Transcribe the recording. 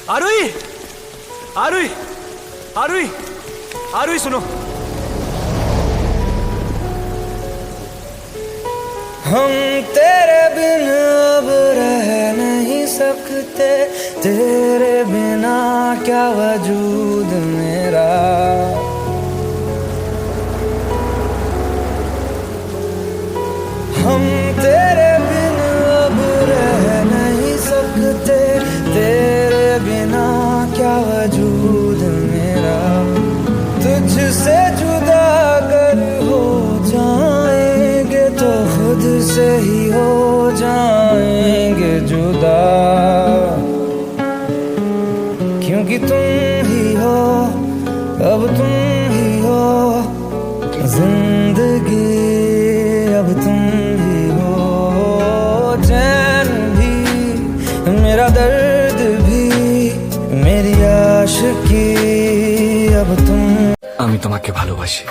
आरुई, आरुई, आरुई, आरुई सुनो। हम तेरे बिन अब रह नहीं सकते, तेरे बिना क्या वजूद मेरा। हम तेरे बिन अब रह नहीं सकते, तेरे बिना क्या वजूद मेरा। तुझसे जुदा अगर हो जाएंगे तो खुद से ही हो जाएंगे जुदा, क्योंकि तुम ही हो, अब तुम ही हो जिंदगी, अब तुम ही हो चैन भी, मेरा दर्द भी, मेरी आशिकी अब तुम। আমি তোমাকে ভালোবাসি।